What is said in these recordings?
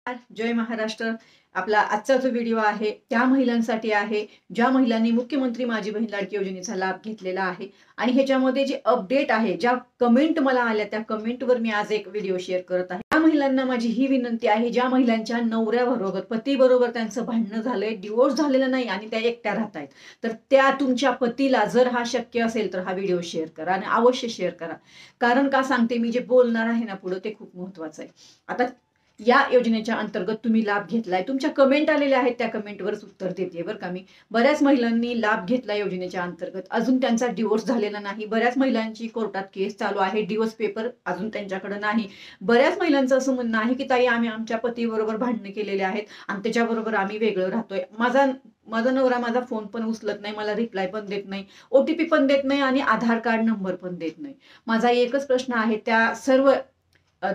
जय महाराष्ट्र. आपला आजचा जो व्हिडिओ आहे त्या महिलांसाठी आहे ज्या महिलांनी मुख्यमंत्री माझी बहीण लाडकी योजनेचा लाभ घेतलेला आहे. आणि ह्याच्यामध्ये जे अपडेट आहे, ज्या कमेंट मला आल्या त्या कमेंटवर मी आज एक व्हिडिओ शेअर करत आहे. त्या महिलांना माझी ही विनंती आहे, ज्या महिलांच्या नवऱ्याबरोबर पतीबरोबर त्यांचं भांडणं झालंय, डिवोर्स झालेला नाही आणि त्या एकट्या राहत आहेत, तर त्या तुमच्या पतीला जर हा शक्य असेल तर हा व्हिडिओ शेअर करा आणि अवश्य शेअर करा. कारण का सांगते, मी जे बोलणार आहे ना पुढे ते खूप महत्वाचं आहे. आता या योजनेच्या अंतर्गत तुम्ही लाभ घेतलाय, तुमच्या कमेंट आलेल्या आहेत, त्या कमेंटवरच उत्तर देते बरं का मी. बऱ्याच महिलांनी लाभ घेतला योजनेच्या अंतर्गत, अजून त्यांचा डिवोर्स झालेला नाही. बऱ्याच महिलांची कोर्टात केस चालू आहे, डिवोर्स पेपर अजून त्यांच्याकडे नाही. बऱ्याच महिलांचं असं म्हणणं आहे की ताई, आम्ही आमच्या पतीबरोबर भांडणे केलेले आहेत आणि त्याच्याबरोबर आम्ही वेगळं राहतोय. माझा नवरा माझा फोन पण उचलत नाही, मला रिप्लाय पण देत नाही, ओटीपी पण देत नाही आणि आधार कार्ड नंबर पण देत नाही. माझा एकच प्रश्न आहे,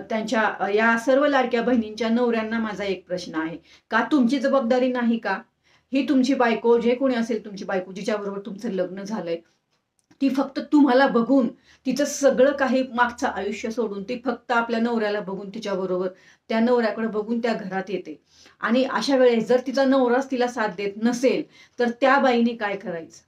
त्यांच्या या सर्व लाडक्या बहिणींच्या नवऱ्यांना माझा एक प्रश्न आहे, का तुमची जबाबदारी नाही का? ही तुमची बायको, जे कोणी असेल तुमची बायको, जिच्याबरोबर तुमचं लग्न झालंय, ती फक्त तुम्हाला बघून, तिचं सगळं काही मागचं आयुष्य सोडून ती फक्त आपल्या नवऱ्याला बघून, तिच्याबरोबर त्या नवऱ्याकडे बघून त्या घरात येते. आणि अशा वेळेस जर तिचा नवराच तिला साथ देत नसेल तर त्या बाईने काय करायचं?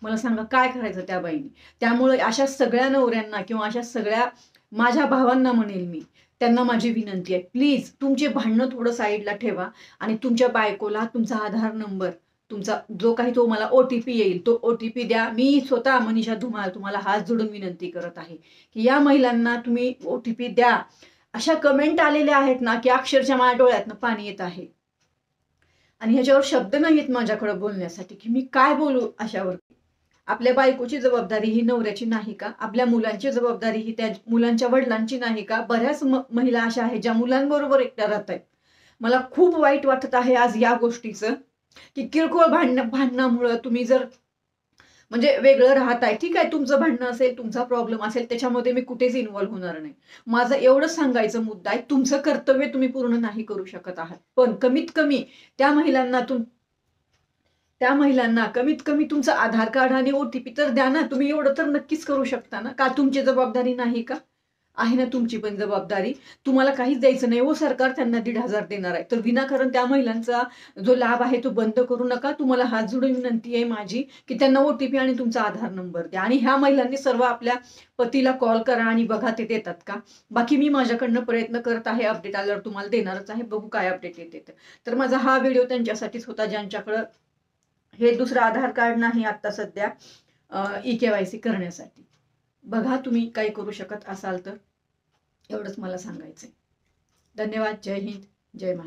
मला सांगा, काय करायचं त्या बाईने? त्यामुळे अशा सगळ्या नवऱ्यांना किंवा अशा सगळ्या माझ्या भावांना म्हणेल मी, त्यांना माझी विनंती आहे, प्लीज तुमचे भांडणं थोडं साईडला ठेवा आणि तुमच्या बायकोला तुमचा आधार नंबर, तुमचा जो काही तो मला ओटीपी येईल तो ओटीपी द्या. मी स्वतः मनीषा धुमाळ तुम्हाला हात जोडून विनंती करत आहे की या महिलांना तुम्ही ओटीपी द्या. अशा कमेंट आलेल्या आहेत ना की अक्षरशः माझ्या डोळ्यातनं पाणी येत आहे आणि ह्याच्यावर शब्द नाहीत माझ्याकडे बोलण्यासाठी की मी काय बोलू अशावर. आपल्या बायकोची जबाबदारी ही नवऱ्याची नाही का? आपल्या मुलांची जबाबदारी ही त्या मुलांच्या वडिलांची नाही का? बऱ्याच महिला अशा आहेत ज्या मुलांबरोबर एकट्या राहत आहेत. मला खूप वाईट वाटत आहे आज या गोष्टीचं, की किरकोळ भांडणामुळे तुम्ही जर म्हणजे वेगळं राहताय, ठीक आहे, तुमचं भांडणं असेल, तुमचा प्रॉब्लेम असेल, त्याच्यामध्ये मी कुठेच इन्व्हॉल्व्ह होणार नाही. माझं एवढंच सांगायचं मुद्दा आहे, तुमचं कर्तव्य तुम्ही पूर्ण नाही करू शकत आहात, पण कमीत कमी त्या महिलांना कमीत कमी तुमचं आधार कार्ड आणि ओटीपी तर द्या ना. तुम्ही एवढं तर नक्कीच करू शकता ना. का तुमची जबाबदारी नाही का? आहे ना तुमची पण जबाबदारी. तुम्हाला काहीच द्यायचं नाही हो, सरकार त्यांना 1,500 देणार आहे, तर विनाकारण त्या महिलांचा जो लाभ आहे तो बंद करू नका. तुम्हाला हात जोडून विनंती आहे माझी की त्यांना ओटीपी आणि तुमचा आधार नंबर द्या. आणि ह्या महिलांनी सर्व आपल्या पतीला कॉल करा आणि बघा ते देतात का. बाकी मी माझ्याकडनं प्रयत्न करत आहे, अपडेट आल्यावर तुम्हाला देणारच आहे, बघू काय अपडेट येते. तर माझा हा व्हिडिओ त्यांच्यासाठीच होता ज्यांच्याकडं हे दुसरं आधार कार्ड नाही आता सध्या ई-केवायसी करण्यासाठी. बघा तुम्ही काही करू शकत असाल तर. एवढंच मला सांगायचंय. धन्यवाद. जय हिंद, जय महाराष्ट्र.